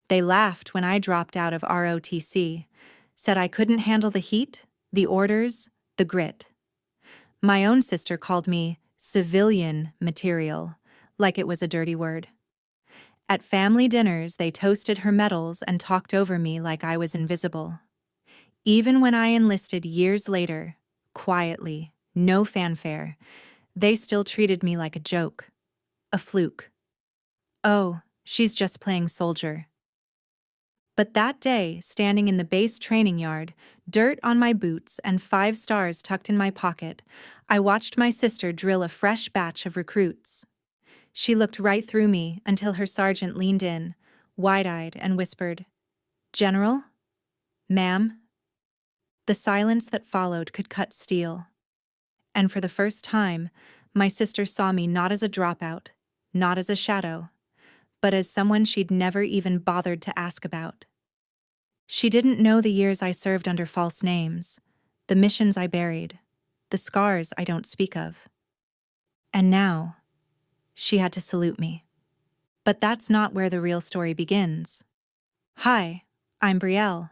They laughed when I dropped out of ROTC, said I couldn't handle the heat, the orders, the grit. My own sister called me civilian material, like it was a dirty word. At family dinners, they toasted her medals and talked over me like I was invisible. Even when I enlisted years later, quietly, no fanfare, they still treated me like a joke, a fluke. Oh, she's just playing soldier. But that day, standing in the base training yard, dirt on my boots and 5 stars tucked in my pocket, I watched my sister drill a fresh batch of recruits. She looked right through me until her sergeant leaned in, wide-eyed, and whispered, "General? Ma'am?" The silence that followed could cut steel. And for the first time, my sister saw me not as a dropout, not as a shadow, but as someone she'd never even bothered to ask about. She didn't know the years I served under false names, the missions I buried, the scars I don't speak of. And now, she had to salute me. But that's not where the real story begins. Hi, I'm Brielle,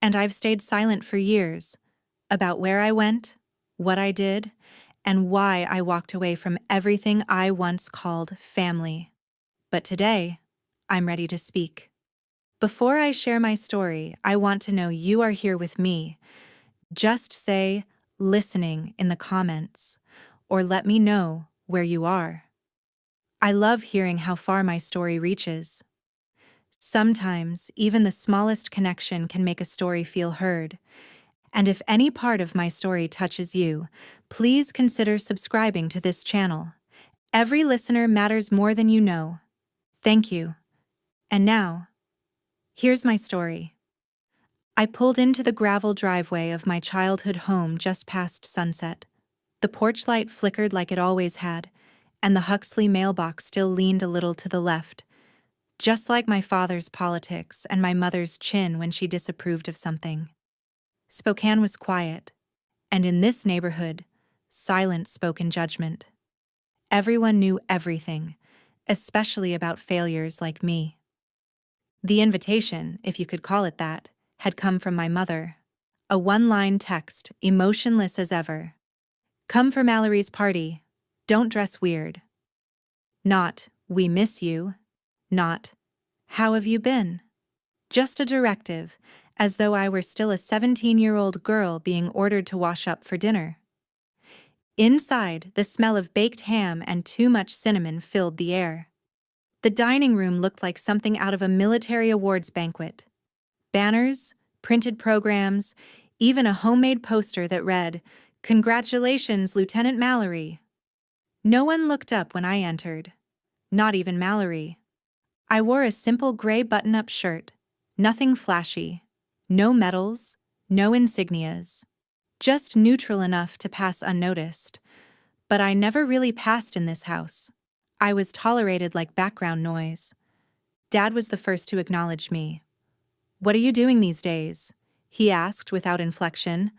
and I've stayed silent for years about where I went, what I did, and why I walked away from everything I once called family. But today, I'm ready to speak. Before I share my story, I want to know you are here with me. Just say "listening" in the comments, or let me know where you are. I love hearing how far my story reaches. Sometimes, even the smallest connection can make a story feel heard. And if any part of my story touches you, please consider subscribing to this channel. Every listener matters more than you know. Thank you. And now, here's my story. I pulled into the gravel driveway of my childhood home just past sunset. The porch light flickered like it always had, and the Huxley mailbox still leaned a little to the left, just like my father's politics and my mother's chin when she disapproved of something. Spokane was quiet, and in this neighborhood, silence spoke in judgment. Everyone knew everything, especially about failures like me. The invitation, if you could call it that, had come from my mother. A one-line text, emotionless as ever. "Come for Mallory's party. Don't dress weird." Not, "We miss you." Not, "How have you been?" Just a directive, as though I were still a 17-year-old girl being ordered to wash up for dinner. Inside, the smell of baked ham and too much cinnamon filled the air. The dining room looked like something out of a military awards banquet. Banners, printed programs, even a homemade poster that read, "Congratulations, Lieutenant Mallory." No one looked up when I entered. Not even Mallory. I wore a simple gray button-up shirt, nothing flashy, no medals, no insignias. Just neutral enough to pass unnoticed. But I never really passed in this house. I was tolerated like background noise. Dad was the first to acknowledge me. "What are you doing these days?" he asked without inflection,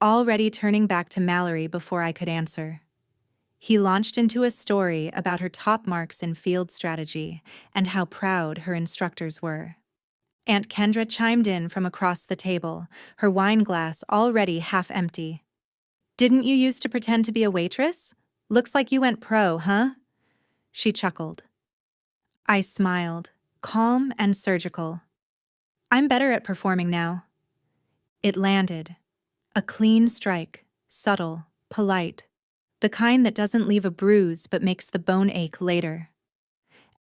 already turning back to Mallory before I could answer. He launched into a story about her top marks in field strategy and how proud her instructors were. Aunt Kendra chimed in from across the table, her wine glass already half empty. "Didn't you used to pretend to be a waitress? Looks like you went pro, huh?" She chuckled. I smiled, calm and surgical. "I'm better at performing now." It landed. A clean strike, subtle, polite, the kind that doesn't leave a bruise but makes the bone ache later.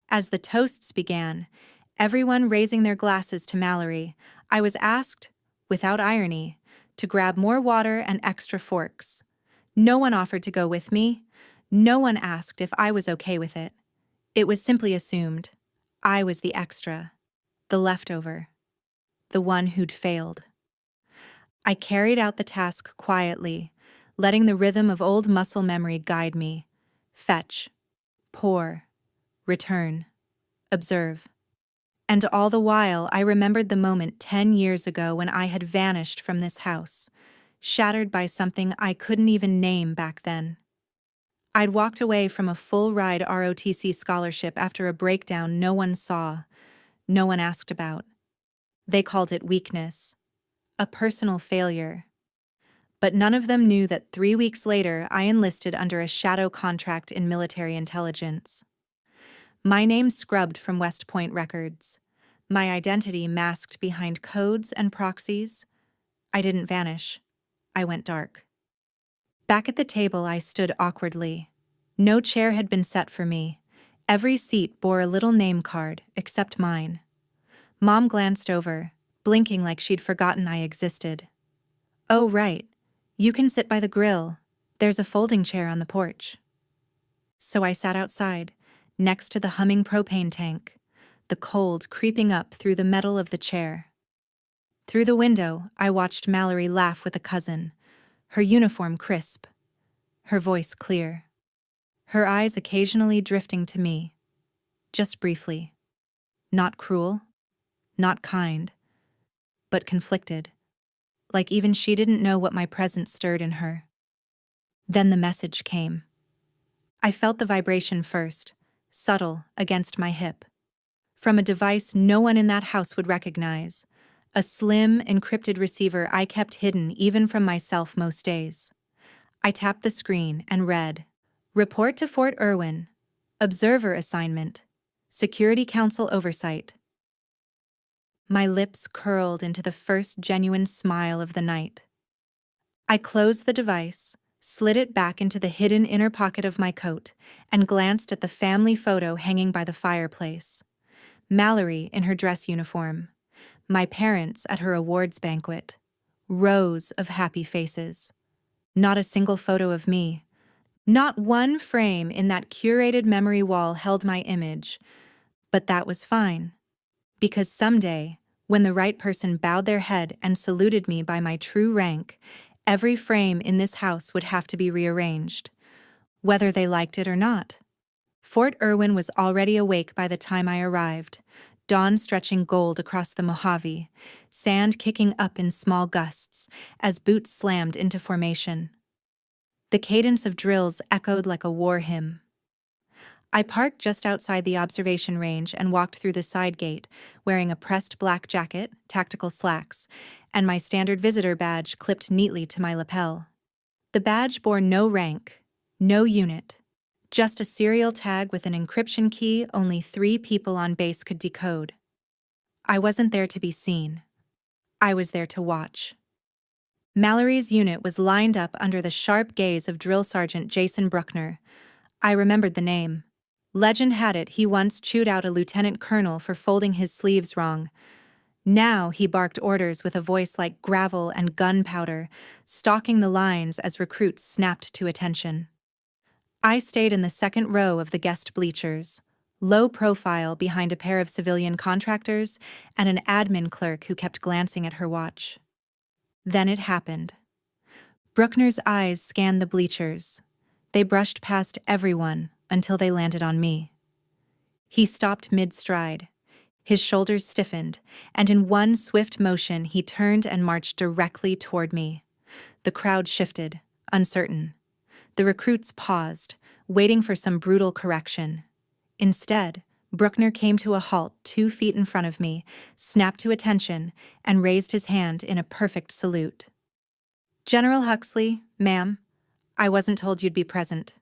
As the toasts began, everyone raising their glasses to Mallory, I was asked, without irony, to grab more water and extra forks. No one offered to go with me. No one asked if I was okay with it. It was simply assumed. I was the extra, the leftover, the one who'd failed. I carried out the task quietly, letting the rhythm of old muscle memory guide me. Fetch, pour, return, observe. And all the while, I remembered the moment 10 years ago when I had vanished from this house, shattered by something I couldn't even name back then. I'd walked away from a full-ride ROTC scholarship after a breakdown no one saw, no one asked about. They called it weakness, a personal failure. But none of them knew that 3 weeks later I enlisted under a shadow contract in military intelligence. My name scrubbed from West Point records. My identity masked behind codes and proxies. I didn't vanish. I went dark. Back at the table, I stood awkwardly. No chair had been set for me. Every seat bore a little name card, except mine. Mom glanced over, blinking like she'd forgotten I existed. "Oh, right. You can sit by the grill. There's a folding chair on the porch." So I sat outside, next to the humming propane tank, the cold creeping up through the metal of the chair. Through the window, I watched Mallory laugh with a cousin, her uniform crisp, her voice clear, her eyes occasionally drifting to me, just briefly. Not cruel, not kind, but conflicted, like even she didn't know what my presence stirred in her. Then the message came. I felt the vibration first, subtle, against my hip. From a device no one in that house would recognize, a slim, encrypted receiver I kept hidden even from myself most days. I tapped the screen and read, "Report to Fort Irwin. Observer assignment. Security Council oversight." My lips curled into the first genuine smile of the night. I closed the device, slid it back into the hidden inner pocket of my coat, and glanced at the family photo hanging by the fireplace. Mallory in her dress uniform. My parents at her awards banquet. Rows of happy faces. Not a single photo of me. Not one frame in that curated memory wall held my image. But that was fine. Because someday, when the right person bowed their head and saluted me by my true rank, every frame in this house would have to be rearranged, whether they liked it or not. Fort Irwin was already awake by the time I arrived, dawn stretching gold across the Mojave, sand kicking up in small gusts as boots slammed into formation. The cadence of drills echoed like a war hymn. I parked just outside the observation range and walked through the side gate, wearing a pressed black jacket, tactical slacks, and my standard visitor badge clipped neatly to my lapel. The badge bore no rank, no unit, just a serial tag with an encryption key only 3 people on base could decode. I wasn't there to be seen. I was there to watch. Mallory's unit was lined up under the sharp gaze of Drill Sergeant Jason Bruckner. I remembered the name. Legend had it he once chewed out a lieutenant colonel for folding his sleeves wrong. Now he barked orders with a voice like gravel and gunpowder, stalking the lines as recruits snapped to attention. I stayed in the second row of the guest bleachers, low profile behind a pair of civilian contractors and an admin clerk who kept glancing at her watch. Then it happened. Bruckner's eyes scanned the bleachers. They brushed past everyone until they landed on me. He stopped mid-stride. His shoulders stiffened, and in one swift motion he turned and marched directly toward me. The crowd shifted, uncertain. The recruits paused, waiting for some brutal correction. Instead, Bruckner came to a halt 2 feet in front of me, snapped to attention, and raised his hand in a perfect salute. "General Huxley, ma'am, I wasn't told you'd be present."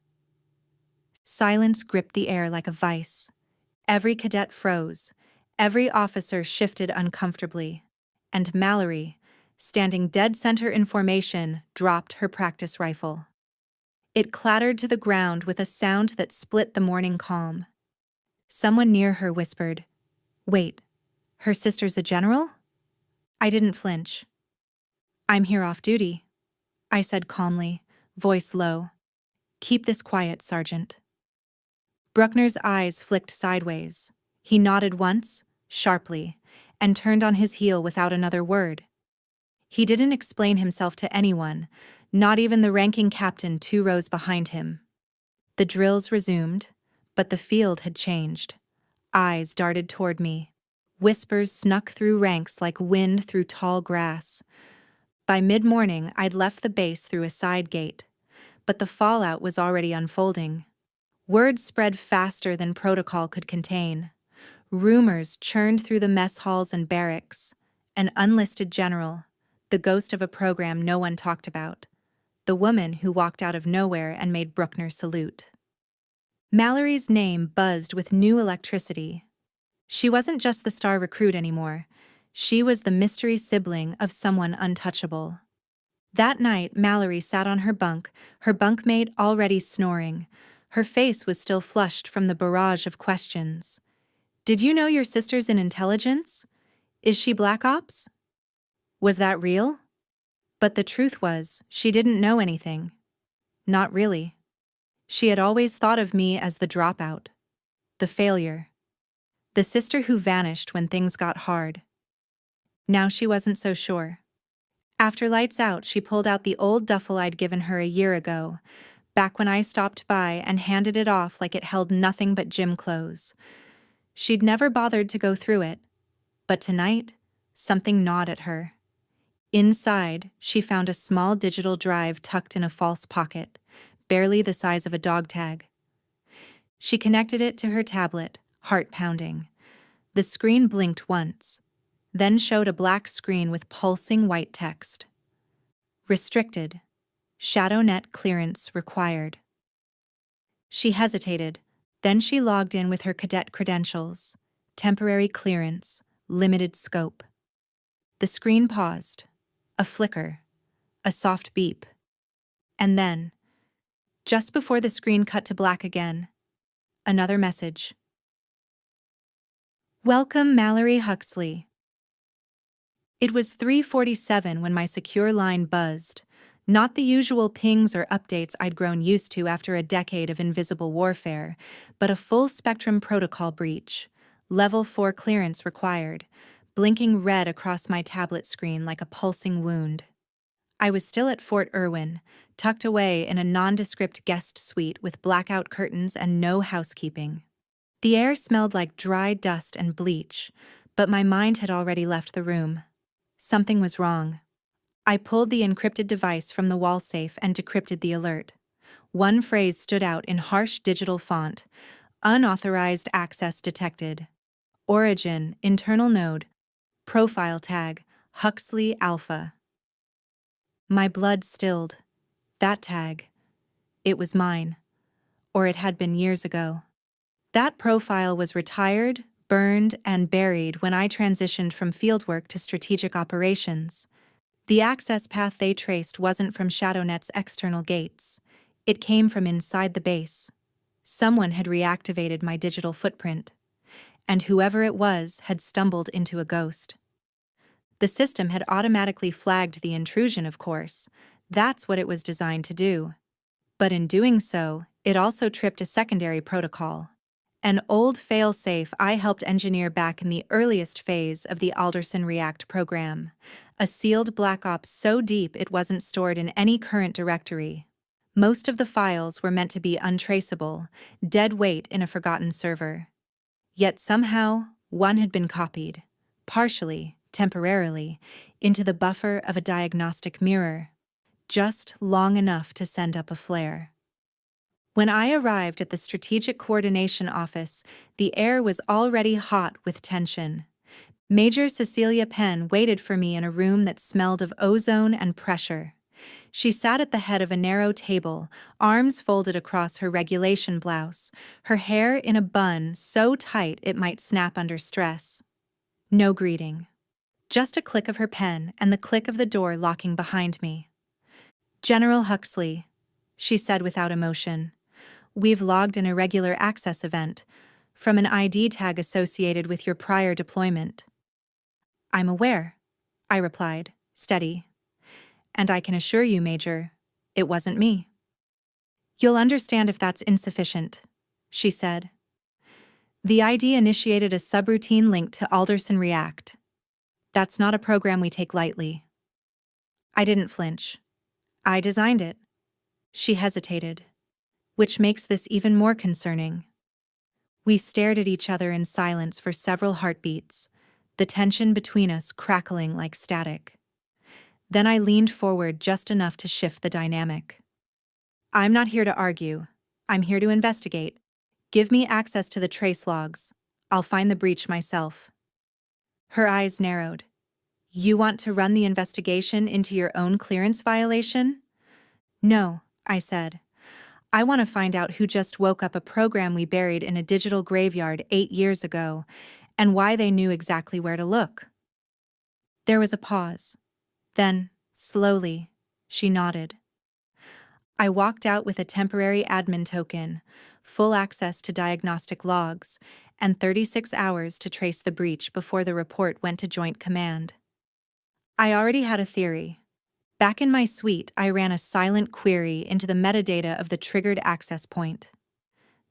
Silence gripped the air like a vice. Every cadet froze, every officer shifted uncomfortably, and Mallory, standing dead center in formation, dropped her practice rifle. It clattered to the ground with a sound that split the morning calm. Someone near her whispered, "Wait, her sister's a general?" I didn't flinch. "I'm here off duty," I said calmly, voice low. "Keep this quiet, Sergeant." Bruckner's eyes flicked sideways. He nodded once, sharply, and turned on his heel without another word. He didn't explain himself to anyone, not even the ranking captain 2 rows behind him. The drills resumed, but the field had changed. Eyes darted toward me. Whispers snuck through ranks like wind through tall grass. By mid-morning, I'd left the base through a side gate, but the fallout was already unfolding. Word spread faster than protocol could contain. Rumors churned through the mess halls and barracks. An unlisted general, the ghost of a program no one talked about. The woman who walked out of nowhere and made Bruckner salute. Mallory's name buzzed with new electricity. She wasn't just the star recruit anymore. She was the mystery sibling of someone untouchable. That night, Mallory sat on her bunkmate already snoring. Her face was still flushed from the barrage of questions. "Did you know your sister's in intelligence? Is she Black Ops? Was that real?" But the truth was, she didn't know anything. Not really. She had always thought of me as the dropout, the failure, the sister who vanished when things got hard. Now she wasn't so sure. After lights out, she pulled out the old duffel I'd given her a year ago, back when I stopped by and handed it off like it held nothing but gym clothes. She'd never bothered to go through it, but tonight, something gnawed at her. Inside, she found a small digital drive tucked in a false pocket, barely the size of a dog tag. She connected it to her tablet, heart pounding. The screen blinked once, then showed a black screen with pulsing white text. Restricted. ShadowNet clearance required. She hesitated, then she logged in with her cadet credentials. Temporary clearance, limited scope. The screen paused. A flicker. A soft beep. And then, just before the screen cut to black again, another message. "Welcome, Mallory Huxley." It was 3:47 when my secure line buzzed, not the usual pings or updates I'd grown used to after a decade of invisible warfare, but a full-spectrum protocol breach. Level 4 clearance required, blinking red across my tablet screen like a pulsing wound. I was still at Fort Irwin, tucked away in a nondescript guest suite with blackout curtains and no housekeeping. The air smelled like dry dust and bleach, but my mind had already left the room. Something was wrong. I pulled the encrypted device from the wall safe and decrypted the alert. One phrase stood out in harsh digital font: "Unauthorized access detected. Origin, internal node. Profile tag, Huxley Alpha." My blood stilled. That tag. It was mine. Or it had been years ago. That profile was retired, burned, and buried when I transitioned from fieldwork to strategic operations. The access path they traced wasn't from ShadowNet's external gates. It came from inside the base. Someone had reactivated my digital footprint. And whoever it was had stumbled into a ghost. The system had automatically flagged the intrusion, of course. That's what it was designed to do. But in doing so, it also tripped a secondary protocol. An old fail-safe I helped engineer back in the earliest phase of the Alderson React program. A sealed Black Ops so deep it wasn't stored in any current directory. Most of the files were meant to be untraceable, dead weight in a forgotten server. Yet somehow, one had been copied, partially, temporarily, into the buffer of a diagnostic mirror, just long enough to send up a flare. When I arrived at the Strategic Coordination Office, the air was already hot with tension. Major Cecilia Penn waited for me in a room that smelled of ozone and pressure. She sat at the head of a narrow table, arms folded across her regulation blouse, her hair in a bun so tight it might snap under stress. No greeting. Just a click of her pen and the click of the door locking behind me. "General Huxley," she said without emotion. "We've logged an irregular access event from an ID tag associated with your prior deployment." "I'm aware," I replied, steady. "And I can assure you, Major, it wasn't me." "You'll understand if that's insufficient," she said. "The ID initiated a subroutine link to Alderson React. That's not a program we take lightly." I didn't flinch. "I designed it." She hesitated, which makes this even more concerning. We stared at each other in silence for several heartbeats, the tension between us crackling like static. Then I leaned forward just enough to shift the dynamic. "I'm not here to argue. I'm here to investigate. Give me access to the trace logs. I'll find the breach myself. Her eyes narrowed. You want to run the investigation into your own clearance violation? No, I said. I want to find out who just woke up a program we buried in a digital graveyard 8 years ago, and why they knew exactly where to look. There was a pause. Then, slowly, she nodded. I walked out with a temporary admin token, full access to diagnostic logs, and 36 hours to trace the breach before the report went to Joint Command. I already had a theory. Back in my suite, I ran a silent query into the metadata of the triggered access point.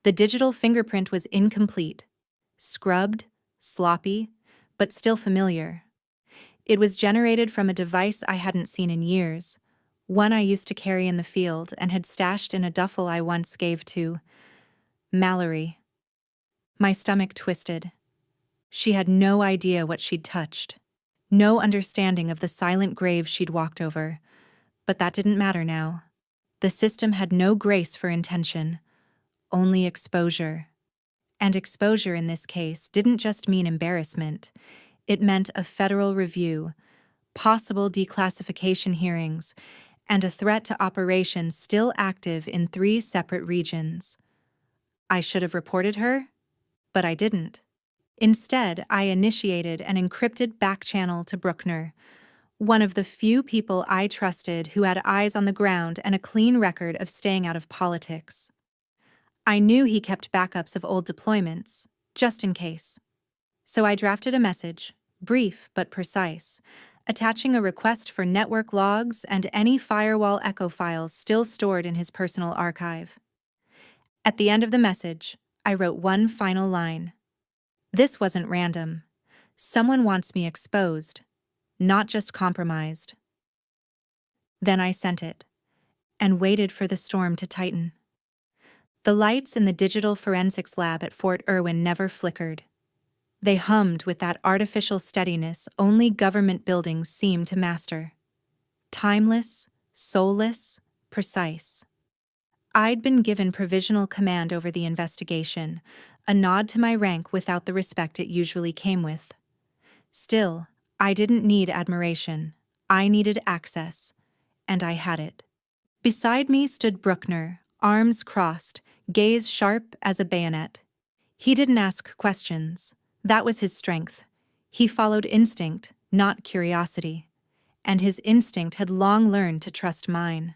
The digital fingerprint was incomplete, scrubbed, sloppy, but still familiar. It was generated from a device I hadn't seen in years, one I used to carry in the field and had stashed in a duffel I once gave to Mallory. My stomach twisted. She had no idea what she'd touched, no understanding of the silent grave she'd walked over, but that didn't matter now. The system had no grace for intention, only exposure. And exposure in this case didn't just mean embarrassment. It meant a federal review, possible declassification hearings, and a threat to operations still active in 3 separate regions. I should have reported her, but I didn't. Instead, I initiated an encrypted back-channel to Bruckner, one of the few people I trusted who had eyes on the ground and a clean record of staying out of politics. I knew he kept backups of old deployments, just in case. So I drafted a message, brief but precise, attaching a request for network logs and any firewall echo files still stored in his personal archive. At the end of the message, I wrote one final line. This wasn't random. Someone wants me exposed, not just compromised. Then I sent it, and waited for the storm to tighten. The lights in the digital forensics lab at Fort Irwin never flickered. They hummed with that artificial steadiness only government buildings seem to master. Timeless, soulless, precise. I'd been given provisional command over the investigation, a nod to my rank without the respect it usually came with. Still, I didn't need admiration. I needed access, and I had it. Beside me stood Bruckner, arms crossed, gaze sharp as a bayonet. He didn't ask questions. That was his strength. He followed instinct, not curiosity. And his instinct had long learned to trust mine.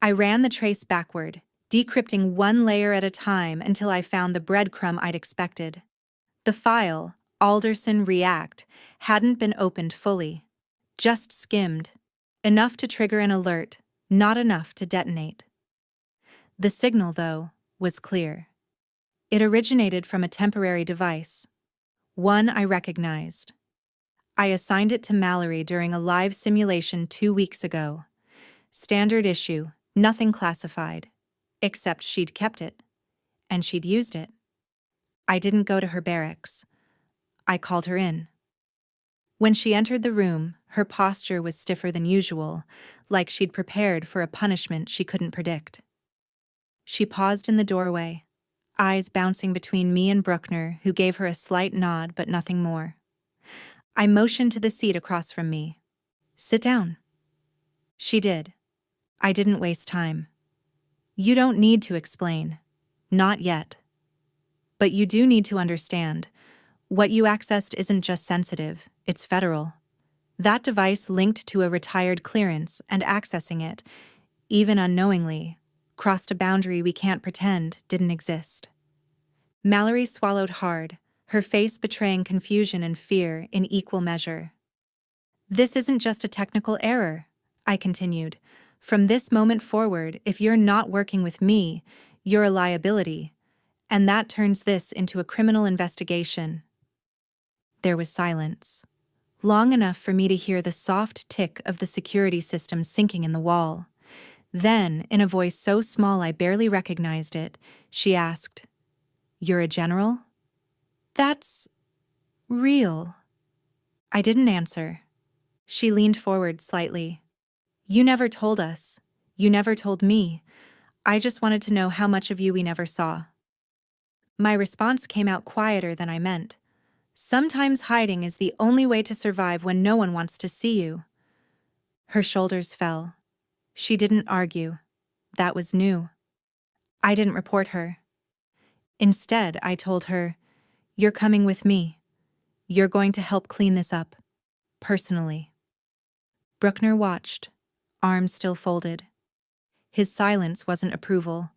I ran the trace backward, decrypting one layer at a time until I found the breadcrumb I'd expected. The file, Alderson React, hadn't been opened fully. Just skimmed. Enough to trigger an alert, not enough to detonate. The signal, though, was clear. It originated from a temporary device. One I recognized. I assigned it to Mallory during a live simulation 2 weeks ago. Standard issue, nothing classified. Except she'd kept it. And she'd used it. I didn't go to her barracks. I called her in. When she entered the room, her posture was stiffer than usual, like she'd prepared for a punishment she couldn't predict. She paused in the doorway, eyes bouncing between me and Bruckner, who gave her a slight nod but nothing more. I motioned to the seat across from me. Sit down. She did. I didn't waste time. You don't need to explain. Not yet. But you do need to understand. What you accessed isn't just sensitive, it's federal. That device linked to a retired clearance, and accessing it, even unknowingly, crossed a boundary we can't pretend didn't exist. Mallory swallowed hard, her face betraying confusion and fear in equal measure. This isn't just a technical error, I continued. From this moment forward, if you're not working with me, you're a liability, and that turns this into a criminal investigation. There was silence, long enough for me to hear the soft tick of the security system sinking in the wall. Then, in a voice so small I barely recognized it, she asked, "You're a general?" "That's real." I didn't answer. She leaned forward slightly. "You never told us. You never told me. I just wanted to know how much of you we never saw." My response came out quieter than I meant. Sometimes hiding is the only way to survive when no one wants to see you. Her shoulders fell. She didn't argue. That was new. I didn't report her. Instead, I told her, "You're coming with me. You're going to help clean this up. Personally." Bruckner watched, arms still folded. His silence wasn't approval,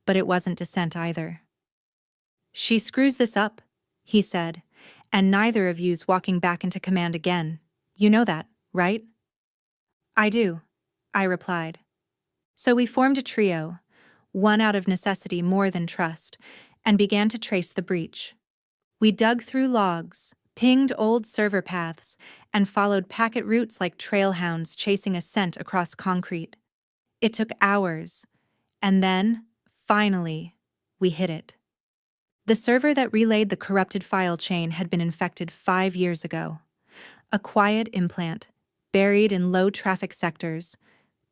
but it wasn't dissent either. "She screws this up," he said, "and neither of you's walking back into command again. You know that, right?" "I do," I replied. So we formed a trio, one out of necessity more than trust, and began to trace the breach. We dug through logs, pinged old server paths, and followed packet routes like trailhounds chasing a scent across concrete. It took hours, and then, finally, we hit it. The server that relayed the corrupted file chain had been infected 5 years ago. A quiet implant, buried in low-traffic sectors,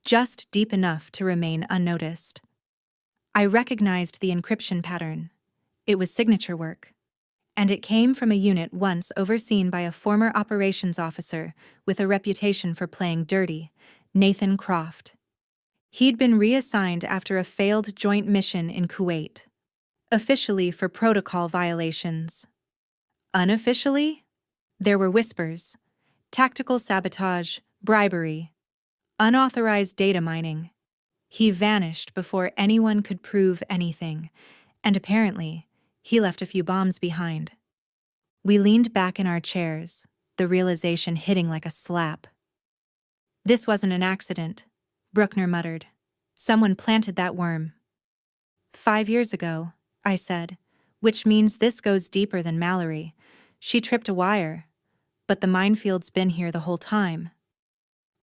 just deep enough to remain unnoticed. I recognized the encryption pattern. It was signature work. And it came from a unit once overseen by a former operations officer with a reputation for playing dirty, Nathan Croft. He'd been reassigned after a failed joint mission in Kuwait, officially for protocol violations. Unofficially, there were whispers, tactical sabotage, bribery, unauthorized data mining. He vanished before anyone could prove anything, and apparently, he left a few bombs behind. We leaned back in our chairs, the realization hitting like a slap. "This wasn't an accident," Bruckner muttered. "Someone planted that worm." 5 years ago, I said, "which means this goes deeper than Mallory. She tripped a wire, but the minefield's been here the whole time."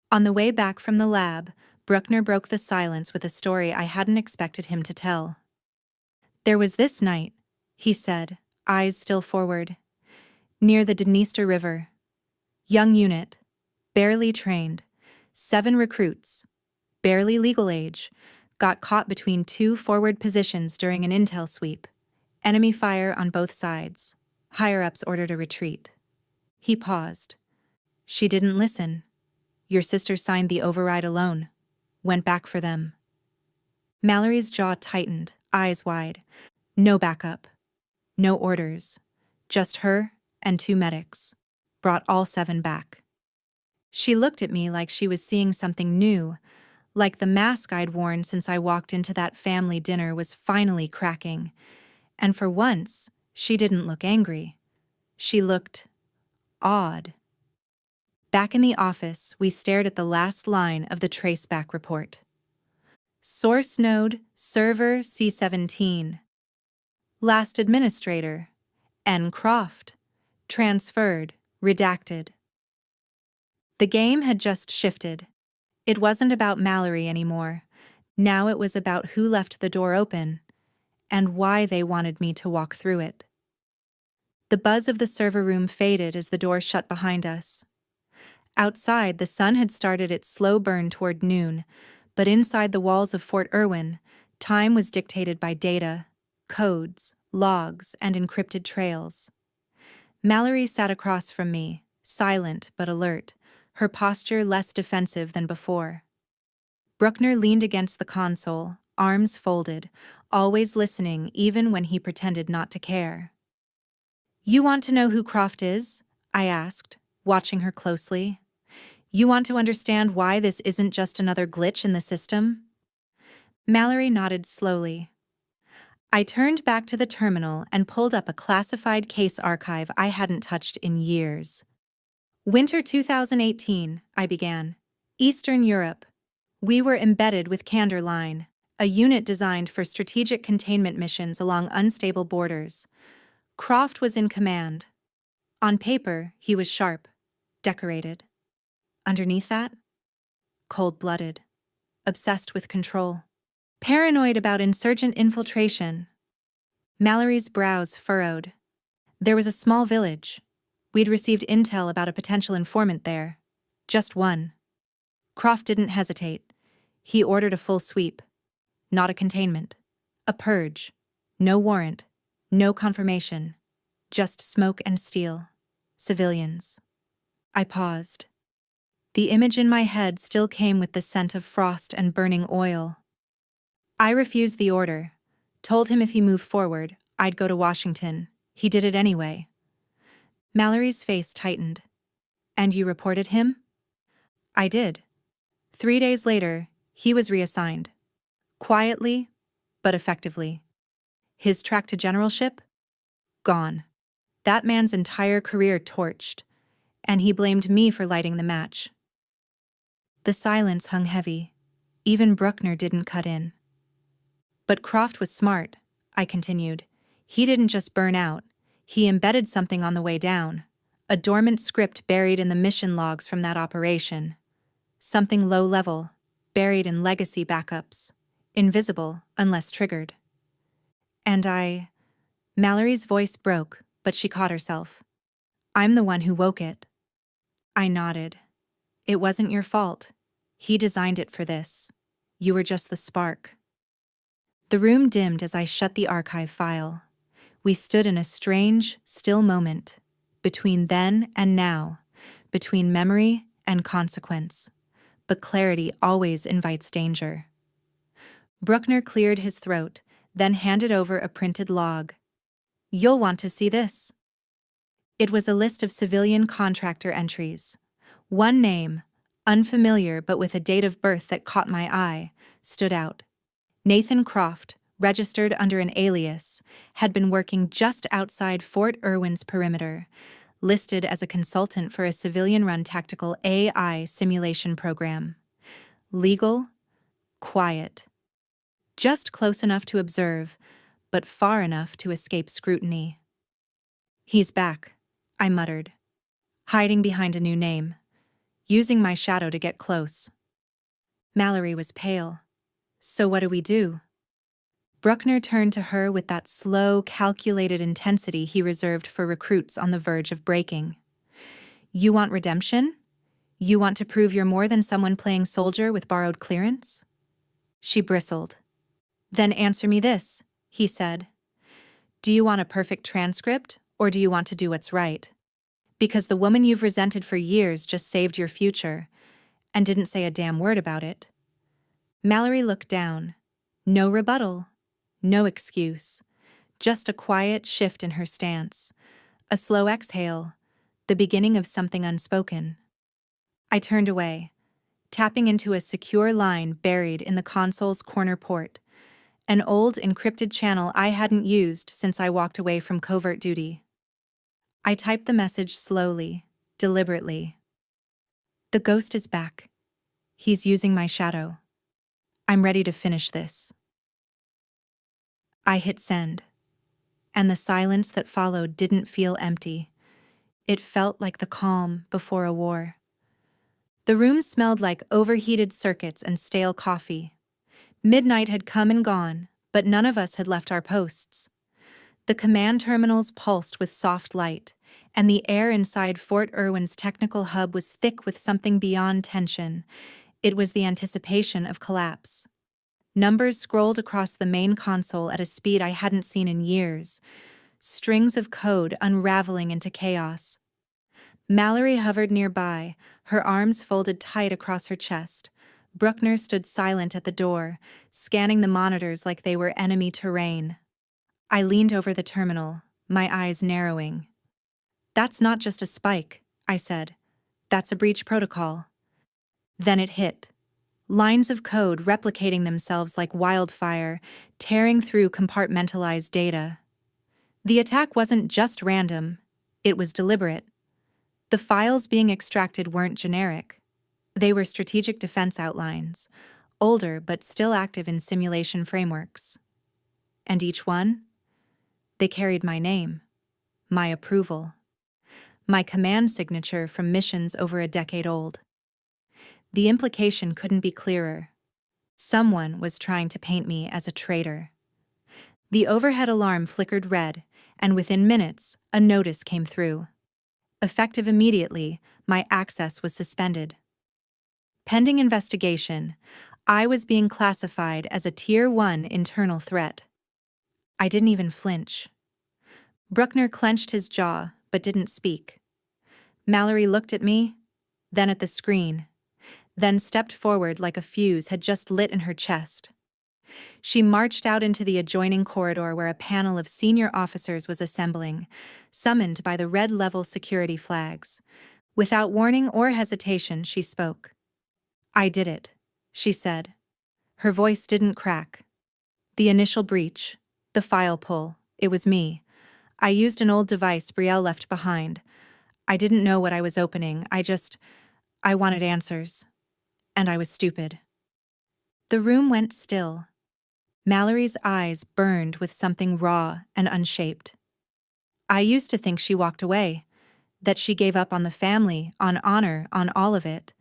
On the way back from the lab, Bruckner broke the silence with a story I hadn't expected him to tell. "There was this night," he said, eyes still forward, "near the Dniester River. Young unit, barely trained, 7 recruits, barely legal age, got caught between 2 forward positions during an intel sweep. Enemy fire on both sides. Higher-ups ordered a retreat." He paused. "She didn't listen. Your sister signed the override alone. Went back for them." Mallory's jaw tightened, eyes wide. No backup. No orders. Just her and 2 medics. Brought all 7 back. She looked at me like she was seeing something new, like the mask I'd worn since I walked into that family dinner was finally cracking. And for once, she didn't look angry. She looked awed. Back in the office, we stared at the last line of the traceback report. Source node, server C17. Last administrator, N. Croft. Transferred, redacted. The game had just shifted. It wasn't about Mallory anymore. Now it was about who left the door open, and why they wanted me to walk through it. The buzz of the server room faded as the door shut behind us. Outside, the sun had started its slow burn toward noon, but inside the walls of Fort Irwin, time was dictated by data, codes, logs, and encrypted trails. Mallory sat across from me, silent but alert, her posture less defensive than before. Bruckner leaned against the console, arms folded, always listening even when he pretended not to care. "You want to know who Croft is?" I asked, watching her closely. "You want to understand why this isn't just another glitch in the system?" Mallory nodded slowly. I turned back to the terminal and pulled up a classified case archive I hadn't touched in years. "Winter 2018, I began. Eastern Europe. We were embedded with Candor Line, a unit designed for strategic containment missions along unstable borders. Croft was in command. On paper, he was sharp, decorated. Underneath that, cold-blooded, obsessed with control, paranoid about insurgent infiltration." Mallory's brows furrowed. "There was a small village. We'd received intel about a potential informant there. Just one. Croft didn't hesitate. He ordered a full sweep. Not a containment. A purge. No warrant. No confirmation. Just smoke and steel. Civilians. I paused. The image in my head still came with the scent of frost and burning oil. I refused the order. Told him if he moved forward, I'd go to Washington. He did it anyway. Mallory's face tightened. And you reported him? I did. 3 days later, he was reassigned. Quietly, but effectively. His track to generalship? Gone. That man's entire career torched, and he blamed me for lighting the match. The silence hung heavy. Even Bruckner didn't cut in. But Croft was smart, I continued. He didn't just burn out. He embedded something on the way down. A dormant script buried in the mission logs from that operation. Something low-level, buried in legacy backups. Invisible unless triggered. And Mallory's voice broke, but she caught herself. I'm the one who woke it. I nodded. It wasn't your fault. He designed it for this. You were just the spark. The room dimmed as I shut the archive file. We stood in a strange, still moment. Between then and now. Between memory and consequence. But clarity always invites danger. Bruckner cleared his throat, then handed over a printed log. You'll want to see this. It was a list of civilian contractor entries. One name, unfamiliar but with a date of birth that caught my eye, stood out. Nathan Croft, registered under an alias, had been working just outside Fort Irwin's perimeter, listed as a consultant for a civilian-run tactical AI simulation program. Legal, quiet. Just close enough to observe, but far enough to escape scrutiny. He's back, I muttered, hiding behind a new name, using my shadow to get close. Mallory was pale. So what do we do? Bruckner turned to her with that slow, calculated intensity he reserved for recruits on the verge of breaking. You want redemption? You want to prove you're more than someone playing soldier with borrowed clearance? She bristled. Then answer me this, he said. Do you want a perfect transcript, or do you want to do what's right? Because the woman you've resented for years just saved your future, and didn't say a damn word about it. Mallory looked down. No rebuttal. No excuse. Just a quiet shift in her stance. A slow exhale. The beginning of something unspoken. I turned away, tapping into a secure line buried in the console's corner port. An old encrypted channel I hadn't used since I walked away from covert duty. I typed the message slowly, deliberately. The ghost is back. He's using my shadow. I'm ready to finish this. I hit send, and the silence that followed didn't feel empty. It felt like the calm before a war. The room smelled like overheated circuits and stale coffee. Midnight had come and gone, but none of us had left our posts. The command terminals pulsed with soft light, and the air inside Fort Irwin's technical hub was thick with something beyond tension. It was the anticipation of collapse. Numbers scrolled across the main console at a speed I hadn't seen in years, strings of code unraveling into chaos. Mallory hovered nearby, her arms folded tight across her chest. Bruckner stood silent at the door, scanning the monitors like they were enemy terrain. I leaned over the terminal, my eyes narrowing. That's not just a spike, I said. That's a breach protocol. Then it hit. Lines of code replicating themselves like wildfire, tearing through compartmentalized data. The attack wasn't just random, it was deliberate. The files being extracted weren't generic. They were strategic defense outlines, older but still active in simulation frameworks. And each one? They carried my name, my approval, my command signature from missions over a decade old. The implication couldn't be clearer. Someone was trying to paint me as a traitor. The overhead alarm flickered red, and within minutes, a notice came through. Effective immediately, my access was suspended. Pending investigation, I was being classified as a Tier 1 internal threat. I didn't even flinch. Bruckner clenched his jaw, but didn't speak. Mallory looked at me, then at the screen, then stepped forward like a fuse had just lit in her chest. She marched out into the adjoining corridor where a panel of senior officers was assembling, summoned by the red-level security flags. Without warning or hesitation, she spoke. "I did it," she said. Her voice didn't crack. "The initial breach, the file pull, it was me. I used an old device Brielle left behind. I didn't know what I was opening, I wanted answers. And I was stupid." The room went still. Mallory's eyes burned with something raw and unshaped. I used to think she walked away, that she gave up on the family, on honor, on all of it.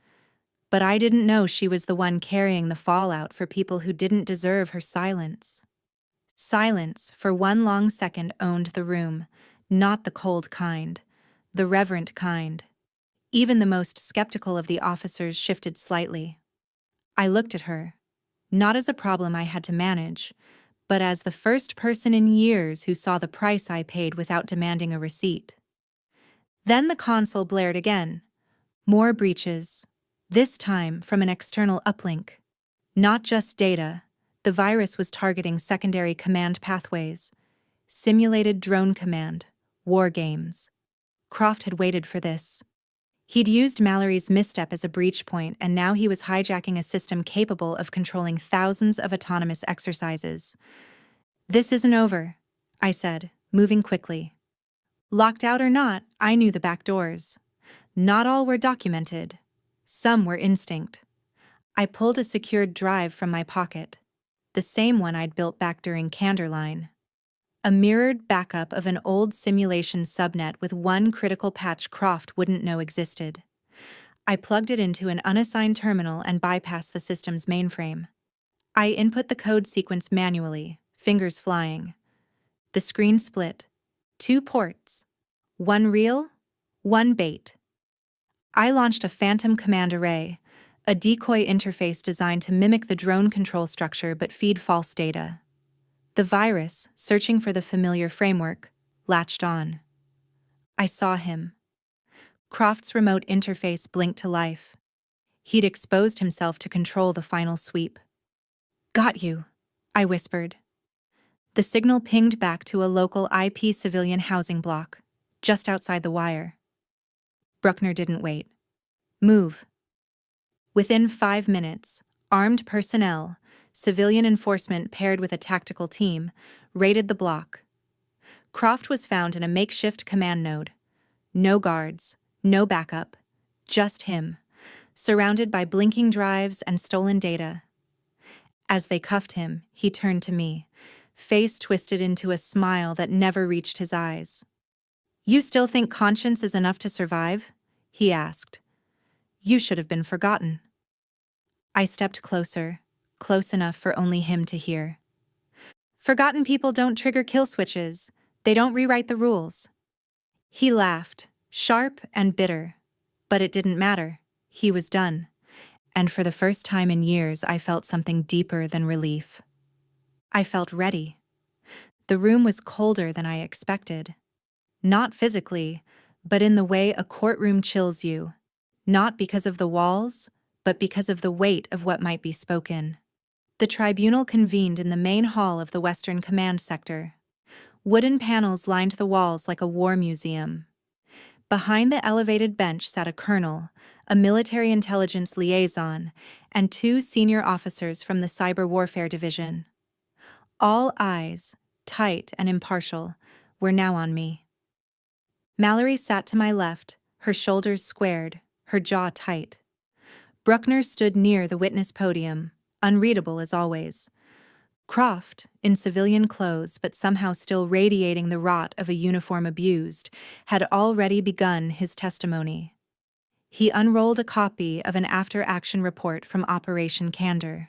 But I didn't know she was the one carrying the fallout for people who didn't deserve her silence. Silence, for one long second, owned the room, not the cold kind, the reverent kind. Even the most skeptical of the officers shifted slightly. I looked at her, not as a problem I had to manage, but as the first person in years who saw the price I paid without demanding a receipt. Then the console blared again. More breaches, this time from an external uplink. Not just data, the virus was targeting secondary command pathways. Simulated drone command, war games. Croft had waited for this. He'd used Mallory's misstep as a breach point, and now he was hijacking a system capable of controlling thousands of autonomous exercises. "This isn't over," I said, moving quickly. Locked out or not, I knew the back doors. Not all were documented. Some were instinct. I pulled a secured drive from my pocket, the same one I'd built back during Canderline. A mirrored backup of an old simulation subnet with one critical patch Croft wouldn't know existed. I plugged it into an unassigned terminal and bypassed the system's mainframe. I input the code sequence manually, fingers flying. The screen split. 2 ports. One real, one bait. I launched a phantom command array, a decoy interface designed to mimic the drone control structure but feed false data. The virus, searching for the familiar framework, latched on. I saw him. Croft's remote interface blinked to life. He'd exposed himself to control the final sweep. "Got you," I whispered. The signal pinged back to a local IP civilian housing block, just outside the wire. Bruckner didn't wait. "Move." Within 5 minutes, armed personnel, civilian enforcement paired with a tactical team, raided the block. Croft was found in a makeshift command node. No guards, no backup, just him, surrounded by blinking drives and stolen data. As they cuffed him, he turned to me, face twisted into a smile that never reached his eyes. "You still think conscience is enough to survive?" he asked. "You should have been forgotten." I stepped closer, close enough for only him to hear. "Forgotten people don't trigger kill switches. They don't rewrite the rules." He laughed, sharp and bitter. But it didn't matter. He was done. And for the first time in years, I felt something deeper than relief. I felt ready. The room was colder than I expected. Not physically, but in the way a courtroom chills you. Not because of the walls, but because of the weight of what might be spoken. The tribunal convened in the main hall of the Western Command Sector. Wooden panels lined the walls like a war museum. Behind the elevated bench sat a colonel, a military intelligence liaison, and 2 senior officers from the Cyber Warfare Division. All eyes, tight and impartial, were now on me. Mallory sat to my left, her shoulders squared, her jaw tight. Bruckner stood near the witness podium, unreadable as always. Croft, in civilian clothes but somehow still radiating the rot of a uniform abused, had already begun his testimony. He unrolled a copy of an after-action report from Operation Candor.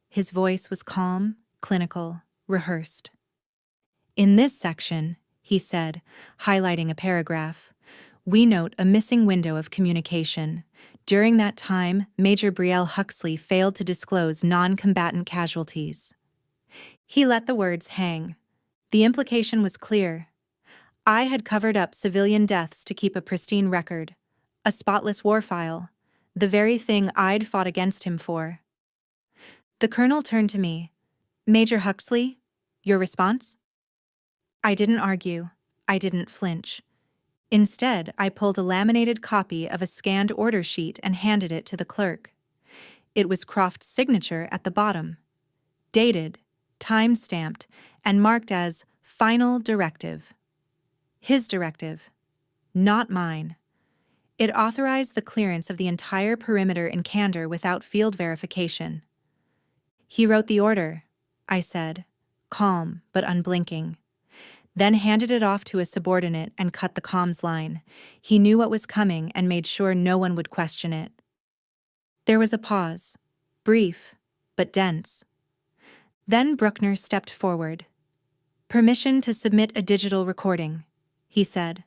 His voice was calm, clinical, rehearsed. "In this section," he said, highlighting a paragraph, "we note a missing window of communication. During that time, Major Brielle Huxley failed to disclose non-combatant casualties." He let the words hang. The implication was clear. I had covered up civilian deaths to keep a pristine record, a spotless war file, the very thing I'd fought against him for. The colonel turned to me. Major Huxley, your response? I didn't argue. I didn't flinch. Instead, I pulled a laminated copy of a scanned order sheet and handed it to the clerk. It was Croft's signature at the bottom, dated, time-stamped, and marked as Final Directive. His directive, not mine. It authorized the clearance of the entire perimeter in Candor without field verification. He wrote the order, I said, calm but unblinking, then handed it off to a subordinate and cut the comms line. He knew what was coming and made sure no one would question it. There was a pause, brief, but dense. Then Bruckner stepped forward. Permission to submit a digital recording, he said.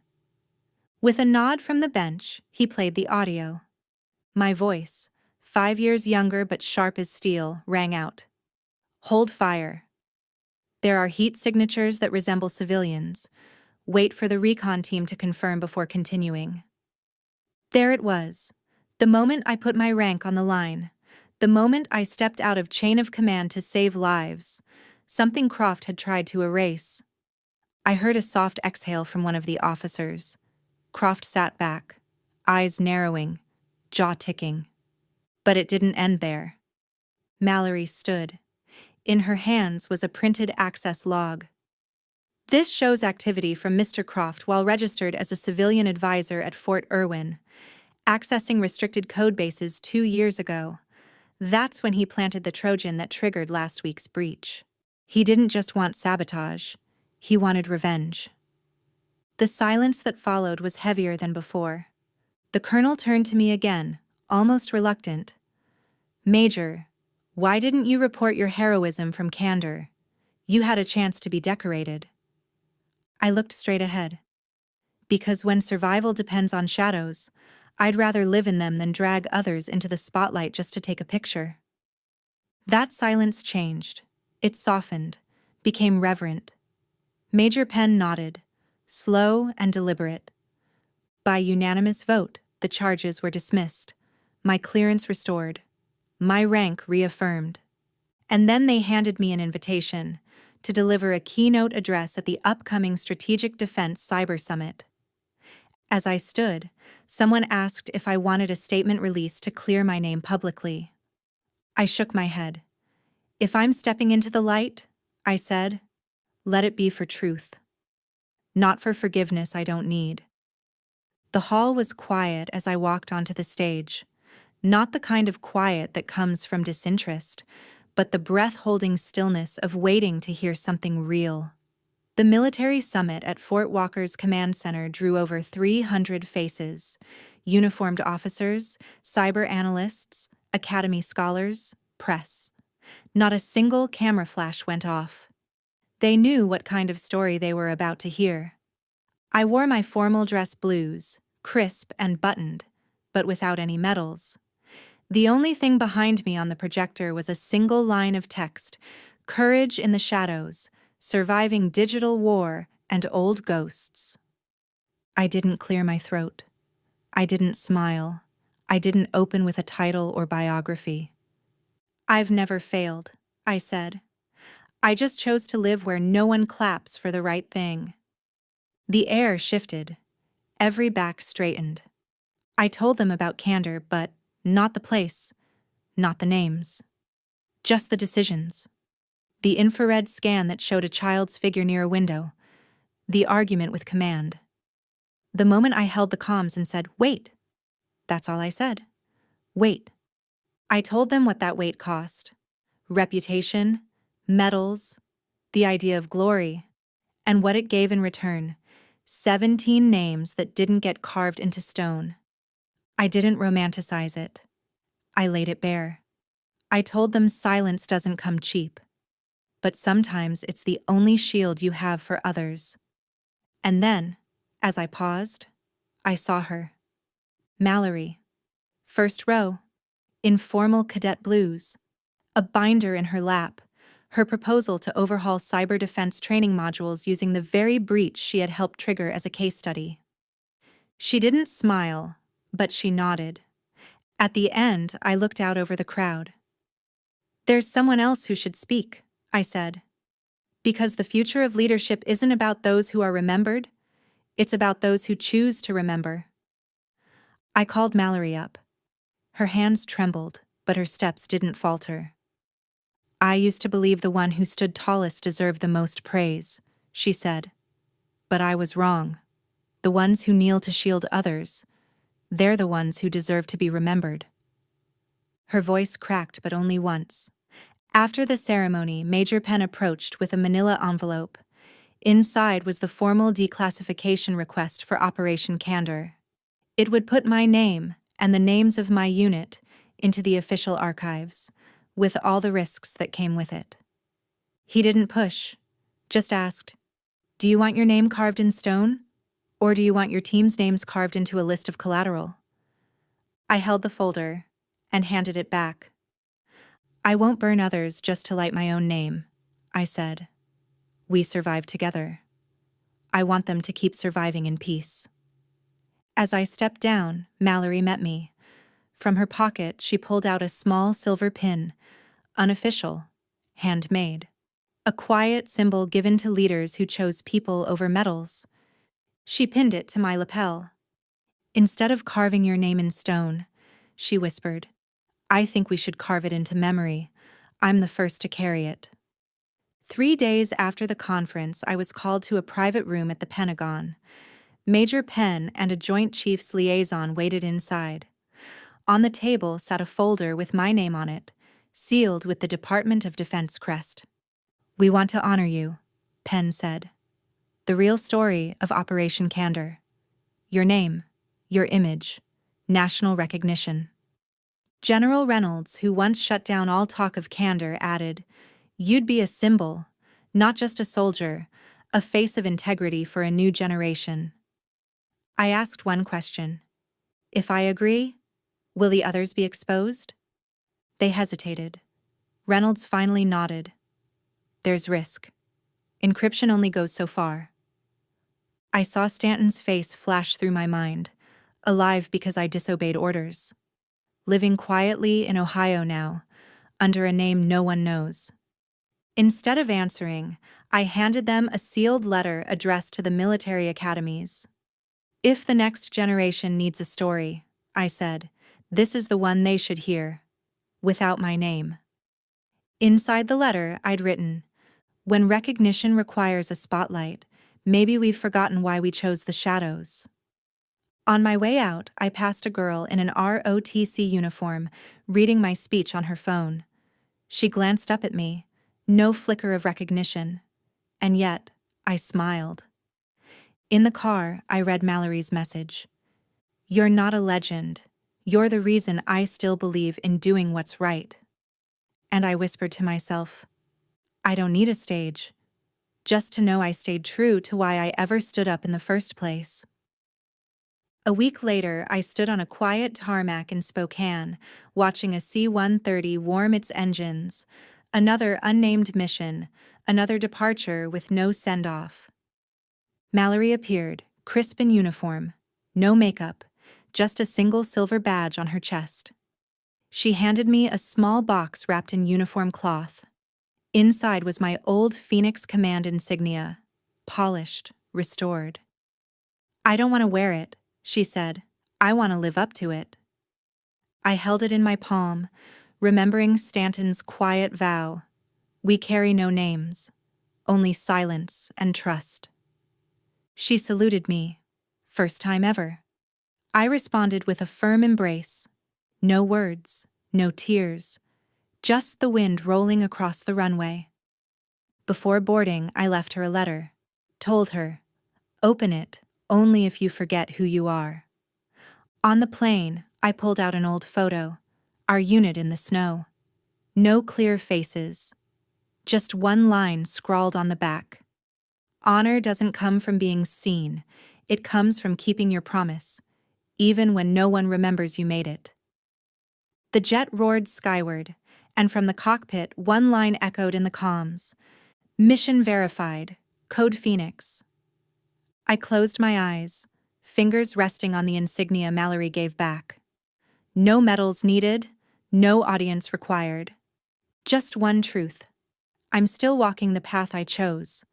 With a nod from the bench, he played the audio. My voice, 5 years younger but sharp as steel, rang out. Hold fire. There are heat signatures that resemble civilians. Wait for the recon team to confirm before continuing. There it was. The moment I put my rank on the line. The moment I stepped out of chain of command to save lives. Something Croft had tried to erase. I heard a soft exhale from one of the officers. Croft sat back, eyes narrowing, jaw ticking. But it didn't end there. Mallory stood. In her hands was a printed access log. This shows activity from Mr. Croft while registered as a civilian advisor at Fort Irwin, accessing restricted code bases 2 years ago. That's when he planted the Trojan that triggered last week's breach. He didn't just want sabotage, he wanted revenge. The silence that followed was heavier than before. The colonel turned to me again, almost reluctant. Major, why didn't you report your heroism from Candor? You had a chance to be decorated. I looked straight ahead. Because when survival depends on shadows, I'd rather live in them than drag others into the spotlight just to take a picture. That silence changed. It softened, became reverent. Major Penn nodded, slow and deliberate. By unanimous vote, the charges were dismissed, my clearance restored, my rank reaffirmed. And then they handed me an invitation to deliver a keynote address at the upcoming Strategic Defense Cyber Summit. As I stood, someone asked if I wanted a statement released to clear my name publicly. I shook my head. If I'm stepping into the light, I said, let it be for truth. Not for forgiveness I don't need. The hall was quiet as I walked onto the stage. Not the kind of quiet that comes from disinterest, but the breath-holding stillness of waiting to hear something real. The military summit at Fort Walker's command center drew over 300 faces, uniformed officers, cyber analysts, academy scholars, press. Not a single camera flash went off. They knew what kind of story they were about to hear. I wore my formal dress blues, crisp and buttoned, but without any medals. The only thing behind me on the projector was a single line of text, courage in the shadows, surviving digital war and old ghosts. I didn't clear my throat. I didn't smile. I didn't open with a title or biography. I've never failed, I said. I just chose to live where no one claps for the right thing. The air shifted. Every back straightened. I told them about Candor, but not the place, not the names. Just the decisions. The infrared scan that showed a child's figure near a window. The argument with command. The moment I held the comms and said, wait. That's all I said. Wait. I told them what that wait cost. Reputation, medals, the idea of glory, and what it gave in return. 17 names that didn't get carved into stone. I didn't romanticize it. I laid it bare. I told them silence doesn't come cheap. But sometimes it's the only shield you have for others. And then, as I paused, I saw her. Mallory. First row. In formal cadet blues. A binder in her lap. her proposal to overhaul cyber defense training modules using the very breach she had helped trigger as a case study. She didn't smile, but she nodded. At the end, I looked out over the crowd. "There's someone else who should speak," I said. "Because the future of leadership isn't about those who are remembered, it's about those who choose to remember." I called Mallory up. Her hands trembled, but her steps didn't falter. "I used to believe the one who stood tallest deserved the most praise," she said. "But I was wrong. The ones who kneel to shield others, they're the ones who deserve to be remembered." Her voice cracked, but only once. After the ceremony, Major Penn approached with a manila envelope. Inside was the formal declassification request for Operation Candor. It would put my name and the names of my unit into the official archives, with all the risks that came with it. He didn't push, just asked, "Do you want your name carved in stone? Or do you want your team's names carved into a list of collateral?" I held the folder and handed it back. "I won't burn others just to light my own name," I said. "We survived together. I want them to keep surviving in peace." As I stepped down, Mallory met me. From her pocket, she pulled out a small silver pin, unofficial, handmade. A quiet symbol given to leaders who chose people over medals. She pinned it to my lapel. "Instead of carving your name in stone," she whispered, "I think we should carve it into memory. I'm the first to carry it." 3 days after the conference, I was called to a private room at the Pentagon. Major Penn and a Joint Chiefs liaison waited inside. On the table sat a folder with my name on it, sealed with the Department of Defense crest. "We want to honor you," Penn said. "The real story of Operation Candor. Your name, your image, national recognition." General Reynolds, who once shut down all talk of candor, added, "You'd be a symbol, not just a soldier, a face of integrity for a new generation." I asked one question. "If I agree, will the others be exposed?" They hesitated. Reynolds finally nodded. "There's risk. Encryption only goes so far." I saw Stanton's face flash through my mind, alive because I disobeyed orders. Living quietly in Ohio now, under a name no one knows. Instead of answering, I handed them a sealed letter addressed to the military academies. "If the next generation needs a story," I said, "this is the one they should hear, without my name." Inside the letter, I'd written, "When recognition requires a spotlight, maybe we've forgotten why we chose the shadows." On my way out, I passed a girl in an ROTC uniform, reading my speech on her phone. She glanced up at me, no flicker of recognition, and yet I smiled. In the car, I read Mallory's message. "You're not a legend. You're the reason I still believe in doing what's right." And I whispered to myself, I don't need a stage, just to know I stayed true to why I ever stood up in the first place. A week later, I stood on a quiet tarmac in Spokane, watching a C-130 warm its engines, another unnamed mission, another departure with no send-off. Mallory appeared, crisp in uniform, no makeup, just a single silver badge on her chest. She handed me a small box wrapped in uniform cloth. Inside was my old Phoenix Command insignia, polished, restored. "I don't want to wear it," she said. "I want to live up to it." I held it in my palm, remembering Stanton's quiet vow, "We carry no names, only silence and trust." She saluted me, first time ever. I responded with a firm embrace. No words, no tears, just the wind rolling across the runway. Before boarding, I left her a letter. Told her, "Open it only if you forget who you are." On the plane, I pulled out an old photo, our unit in the snow. No clear faces, just one line scrawled on the back. "Honor doesn't come from being seen, it comes from keeping your promise, even when no one remembers you made it." The jet roared skyward, And from the cockpit, one line echoed in the comms. Mission verified. Code Phoenix. I closed my eyes, fingers resting on the insignia Mallory gave back. No medals needed, no audience required. Just one truth. I'm still walking the path I chose.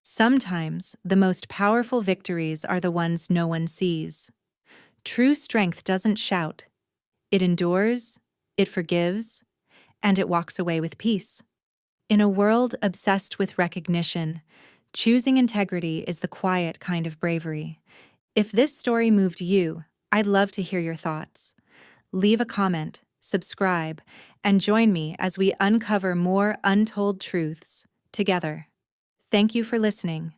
Sometimes, the most powerful victories are the ones no one sees. True strength doesn't shout. It endures, it forgives, and it walks away with peace. In a world obsessed with recognition, choosing integrity is the quiet kind of bravery. If this story moved you, I'd love to hear your thoughts. Leave a comment, subscribe, and join me as we uncover more untold truths together. Thank you for listening.